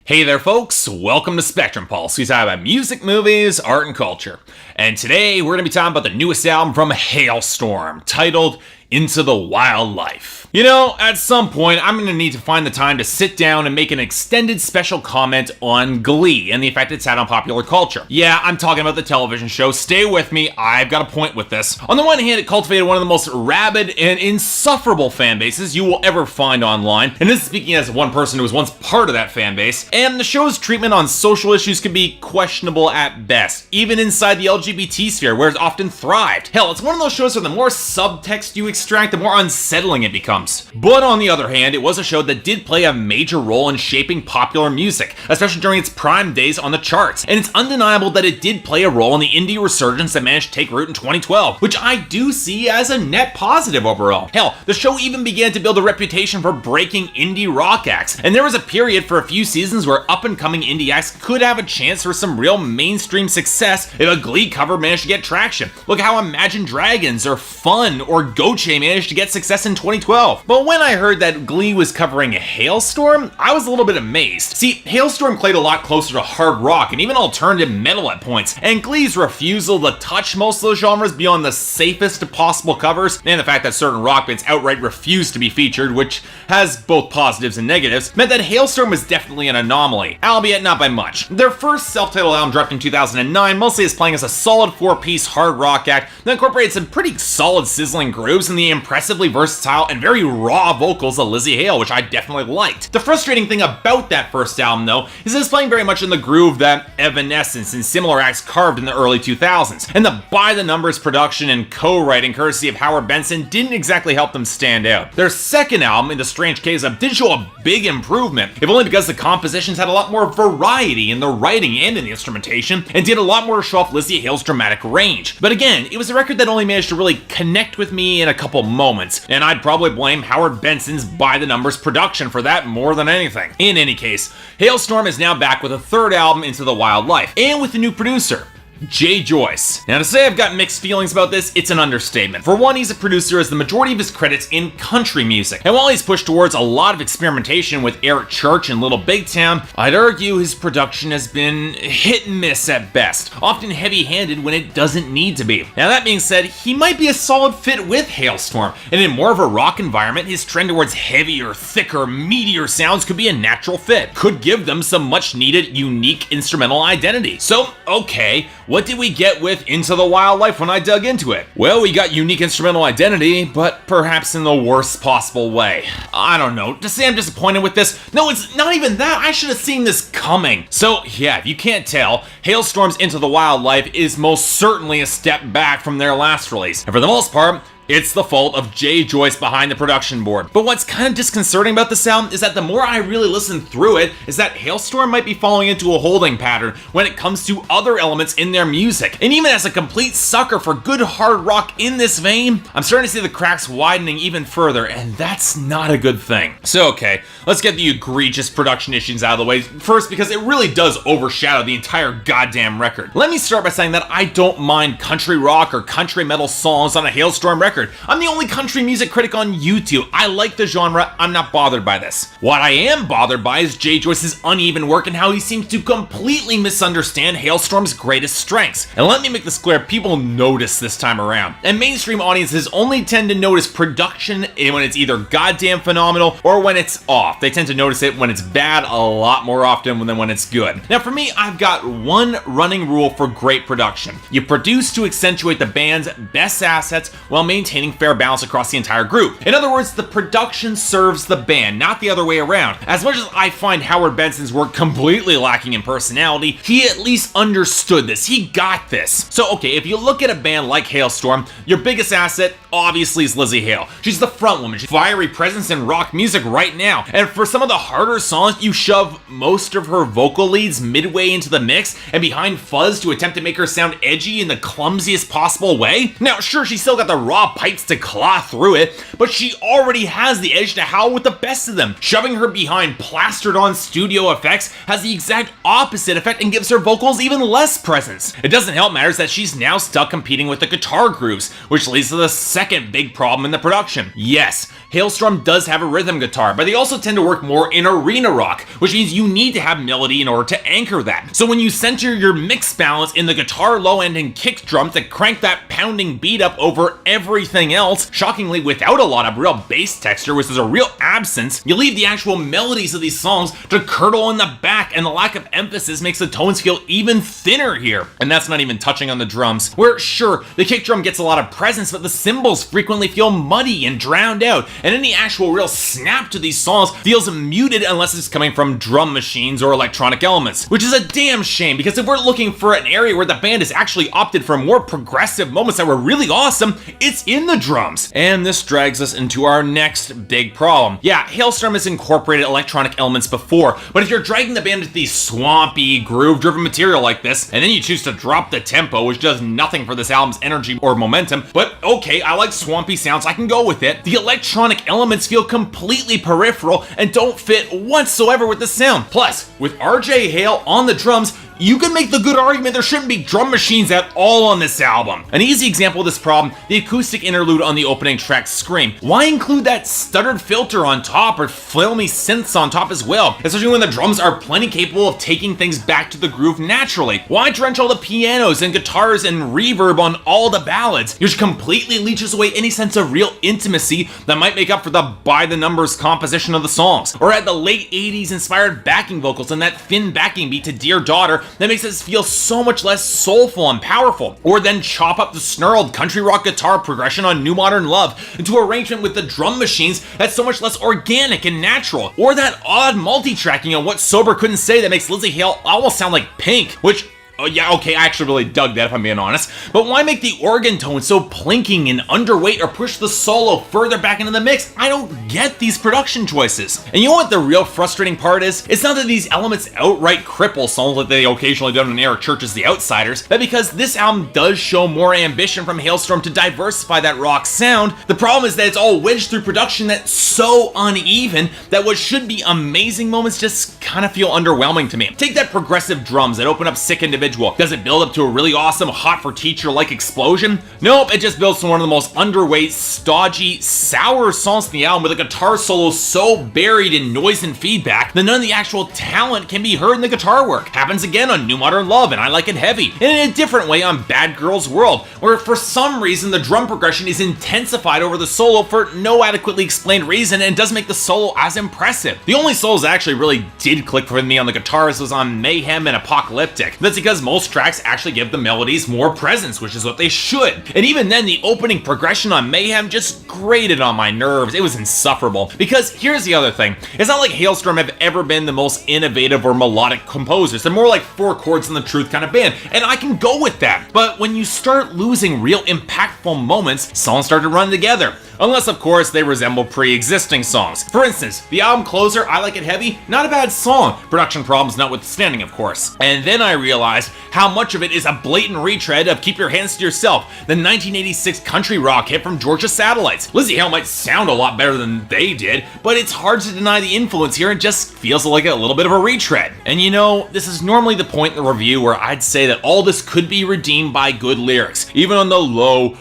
Hey there folks, welcome to Spectrum Pulse. We talk about music, movies, art, and culture. And today we're going to be talking about the newest album from Halestorm, titled Into the Wildlife. You know, at some point, I'm going to need to find the time to sit down and make an extended special comment on Glee and the effect it's had on popular culture. Yeah, I'm talking about the television show. Stay with me, I've got a point with this. On the one hand, it cultivated one of the most rabid and insufferable fan bases you will ever find online. And this is speaking as one person who was once part of that fan base. And the show's treatment on social issues can be questionable at best, even inside the LGBT sphere, where it's often thrived. Hell, it's one of those shows where the more subtext you extract, the more unsettling it becomes. But on the other hand, it was a show that did play a major role in shaping popular music, especially during its prime days on the charts. And it's undeniable that it did play a role in the indie resurgence that managed to take root in 2012, which I do see as a net positive overall. Hell, the show even began to build a reputation for breaking indie rock acts, and there was a period for a few seasons where up-and-coming indie acts could have a chance for some real mainstream success if a Glee cover managed to get traction. Look how Imagine Dragons or Fun or Goche managed to get success in 2012. But when I heard that Glee was covering Halestorm, I was a little bit amazed. See, Halestorm played a lot closer to hard rock and even alternative metal at points, and Glee's refusal to touch most of those genres beyond the safest of possible covers, and the fact that certain rock bands outright refused to be featured, which has both positives and negatives, meant that Halestorm was definitely an anomaly, albeit not by much. Their first self-titled album dropped in 2009 mostly is playing as a solid four-piece hard rock act that incorporated some pretty solid sizzling grooves and the impressively versatile and very raw vocals of Lizzie Hale, which I definitely liked. The frustrating thing about that first album, though, is it's playing very much in the groove that Evanescence and similar acts carved in the early 2000s, and the by-the-numbers production and co-writing courtesy of Howard Benson didn't exactly help them stand out. Their second album, In the Strange Case of, did show a big improvement, if only because the compositions had a lot more variety in the writing and in the instrumentation, and did a lot more to show off Lizzie Hale's dramatic range. But again, it was a record that only managed to really connect with me in a couple moments, and I'd probably blame Howard Benson's by-the-numbers production for that more than anything. In any case, Halestorm is now back with a third album, Into the Wildlife, and with a new producer, Jay Joyce. Now, to say I've got mixed feelings about this, it's an understatement. For one, he's a producer as the majority of his credits in country music, and while he's pushed towards a lot of experimentation with Eric Church and Little Big Town, I'd argue his production has been hit and miss at best, often heavy-handed when it doesn't need to be. Now, that being said, he might be a solid fit with Halestorm, and in more of a rock environment, his trend towards heavier, thicker, meatier sounds could be a natural fit, could give them some much-needed, unique instrumental identity. So, okay, what did we get with Into the Wildlife when I dug into it? Well, we got unique instrumental identity, but perhaps in the worst possible way. I don't know, to say I'm disappointed with this? No, it's not even that, I should have seen this coming. So yeah, if you can't tell, Halestorm's Into the Wildlife is most certainly a step back from their last release, and for the most part, it's the fault of Jay Joyce behind the production board. But what's kind of disconcerting about this album is that the more I really listen through it, is that Halestorm might be falling into a holding pattern when it comes to other elements in their music. And even as a complete sucker for good hard rock in this vein, I'm starting to see the cracks widening even further, and that's not a good thing. So okay, let's get the egregious production issues out of the way first, because it really does overshadow the entire goddamn record. Let me start by saying that I don't mind country rock or country metal songs on a Halestorm record. I'm the only country music critic on YouTube. I like the genre, I'm not bothered by this. What I am bothered by is Jay Joyce's uneven work and how he seems to completely misunderstand Halestorm's greatest strengths. And let me make this clear, people notice this time around. And mainstream audiences only tend to notice production when it's either goddamn phenomenal or when it's off. They tend to notice it when it's bad a lot more often than when it's good. Now for me, I've got one running rule for great production. You produce to accentuate the band's best assets while maintaining fair balance across the entire group. In other words, the production serves the band, not the other way around. As much as I find Howard Benson's work completely lacking in personality, he at least understood this. He got this. So okay, if you look at a band like Halestorm, your biggest asset obviously is Lizzie Hale. She's the front woman, she's fiery presence in rock music right now. And for some of the harder songs, you shove most of her vocal leads midway into the mix and behind fuzz to attempt to make her sound edgy in the clumsiest possible way. Now, sure, she's still got the raw raw pipes to claw through it, but she already has the edge to howl with the best of them. Shoving her behind plastered on studio effects has the exact opposite effect and gives her vocals even less presence. It doesn't help matters that she's now stuck competing with the guitar grooves, which leads to the second big problem in the production. Yes, Halestorm does have a rhythm guitar, but they also tend to work more in arena rock, which means you need to have melody in order to anchor that. So when you center your mix balance in the guitar low end and kick drum to crank that pounding beat up over everything else, shockingly without a lot of real bass texture, which is a real absence, you leave the actual melodies of these songs to curdle in the back, and the lack of emphasis makes the tones feel even thinner here. And that's not even touching on the drums, where sure, the kick drum gets a lot of presence, but the cymbals frequently feel muddy and drowned out, and any actual real snap to these songs feels muted unless it's coming from drum machines or electronic elements, which is a damn shame, because if we're looking for an area where the band has actually opted for more progressive moments that were really awesome, it's in the drums. And this drags us into our next big problem. Yeah, Halestorm has incorporated electronic elements before, but if you're dragging the band into the swampy, groove-driven material like this, and then you choose to drop the tempo, which does nothing for this album's energy or momentum, but okay, I like swampy sounds, I can go with it. The electronic elements feel completely peripheral and don't fit whatsoever with the sound. Plus, with RJ Hale on the drums, you can make the good argument there shouldn't be drum machines at all on this album. An easy example of this problem, the acoustic interlude on the opening track, Scream. Why include that stuttered filter on top or filmy synths on top as well, especially when the drums are plenty capable of taking things back to the groove naturally? Why drench all the pianos and guitars and reverb on all the ballads, which completely leeches away any sense of real intimacy that might make up for the by-the-numbers composition of the songs? Or add the late 80s inspired backing vocals and that thin backing beat to Dear Daughter that makes us feel so much less soulful and powerful. Or then chop up the snarled country rock guitar progression on New Modern Love into arrangement with the drum machines that's so much less organic and natural. Or that odd multi-tracking on What Sober Couldn't Say that makes Lizzie Hale almost sound like Pink, which, oh yeah, okay, I actually really dug that if I'm being honest. But why make the organ tone so plinking and underweight or push the solo further back into the mix? I don't get these production choices. And you know what the real frustrating part is? It's not that these elements outright cripple songs like they occasionally do in Eric Church's The Outsiders, but because this album does show more ambition from Halestorm to diversify that rock sound, the problem is that it's all wedged through production that's so uneven that what should be amazing moments just kind of feel underwhelming to me. Take that progressive drums that open up Sick Individual. Does it build up to a really awesome Hot for Teacher-like explosion? Nope, it just builds to one of the most underweight, stodgy, sour songs in the album with a guitar solo so buried in noise and feedback that none of the actual talent can be heard in the guitar work. Happens again on New Modern Love and I Like It Heavy, and in a different way on Bad Girls World, where for some reason the drum progression is intensified over the solo for no adequately explained reason and doesn't make the solo as impressive. The only solos that actually really did click for me on the guitars was on Mayhem and Apocalyptic. That's because most tracks actually give the melodies more presence, which is what they should. And even then, the opening progression on Mayhem just grated on my nerves. It was insufferable. Because here's the other thing. It's not like Halestorm have ever been the most innovative or melodic composers. They're more like Four Chords and the Truth kind of band, and I can go with that. But when you start losing real impactful moments, songs start to run together. Unless, of course, they resemble pre-existing songs. For instance, the album closer, I Like It Heavy, not a bad song, production problems notwithstanding, of course. And then I realized how much of it is a blatant retread of Keep Your Hands to Yourself, the 1986 country rock hit from Georgia Satellites. Lizzie Hale might sound a lot better than they did, but it's hard to deny the influence here. It just feels like a little bit of a retread. And you know, this is normally the point in the review where I'd say that all this could be redeemed by good lyrics, even on the low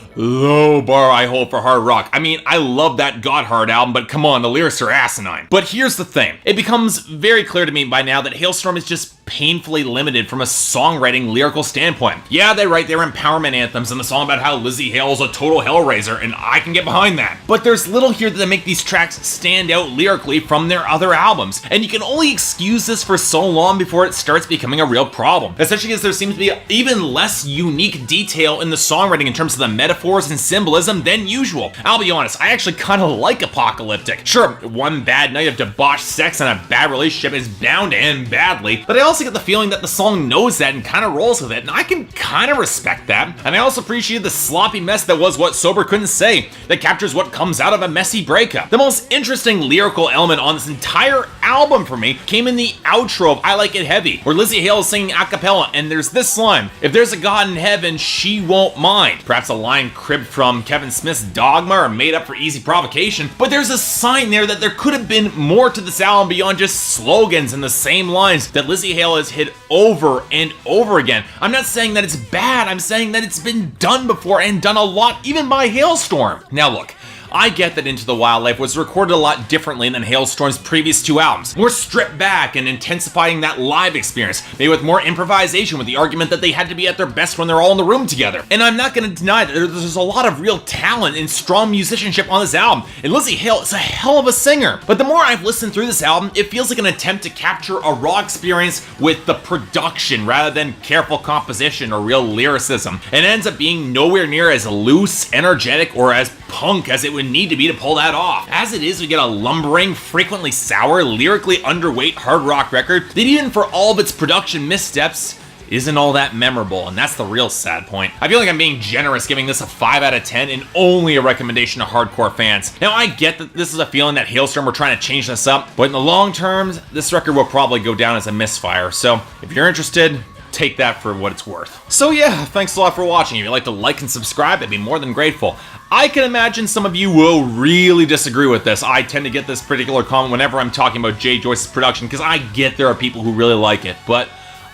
bar I hold for hard rock. I mean, I love that Godhard album, but come on, the lyrics are asinine. But here's the thing. It becomes very clear to me by now that Halestorm is just painfully limited from a songwriting lyrical standpoint. Yeah, they write their empowerment anthems and the song about how Lizzie Hale is a total hellraiser, and I can get behind that. But there's little here that make these tracks stand out lyrically from their other albums, and you can only excuse this for so long before it starts becoming a real problem, especially as there seems to be even less unique detail in the songwriting in terms of the metaphors and symbolism than usual. I'll be honest, I actually kind of like Apocalyptic. Sure, one bad night of debauched sex and a bad relationship is bound to end badly, but I also get the feeling that the song knows that and kind of rolls with it, and I can kind of respect that. And I also appreciate the sloppy mess that was What Sober Couldn't Say, that captures what comes out of a messy breakup. The most interesting lyrical element on this entire album for me came in the outro of I Like It Heavy, where Lizzie Hale is singing a cappella, and there's this line: "If there's a God in heaven, she won't mind." Perhaps a line line cribbed from Kevin Smith's Dogma or made up for easy provocation, but there's a sign there that there could have been more to this album beyond just slogans and the same lines that Lzzy Hale has hit over and over again. I'm not saying that it's bad, I'm saying that it's been done before and done a lot, even by Halestorm. Now look, I get that Into the Wildlife was recorded a lot differently than Halestorm's previous two albums, more stripped back and intensifying that live experience, maybe with more improvisation with the argument that they had to be at their best when they're all in the room together. And I'm not going to deny that there's a lot of real talent and strong musicianship on this album, and Lzzy Hale is a hell of a singer. But the more I've listened through this album, it feels like an attempt to capture a raw experience with the production rather than careful composition or real lyricism, and it ends up being nowhere near as loose, energetic, or as punk as it would need to be to pull that off. As it is, we get a lumbering, frequently sour, lyrically underweight hard rock record that even for all of its production missteps, isn't all that memorable, and that's the real sad point. I feel like I'm being generous giving this a 5 out of 10 and only a recommendation to hardcore fans. Now, I get that this is a feeling that Halestorm were trying to change this up, but in the long term, this record will probably go down as a misfire, so if you're interested, take that for what it's worth. So yeah, thanks a lot for watching. If you'd like to like and subscribe, I'd be more than grateful. I can imagine some of you will really disagree with this. I tend to get this particular comment whenever I'm talking about Jay Joyce's production, because I get there are people who really like it, but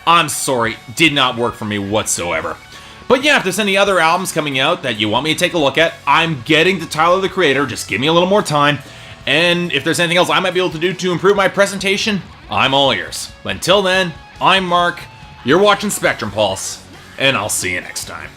I'm sorry, did not work for me whatsoever. But yeah, if there's any other albums coming out that you want me to take a look at, I'm getting to Tyler the Creator, just give me a little more time. And if there's anything else I might be able to do to improve my presentation, I'm all ears. But until then, I'm Mark, you're watching Spectrum Pulse, and I'll see you next time.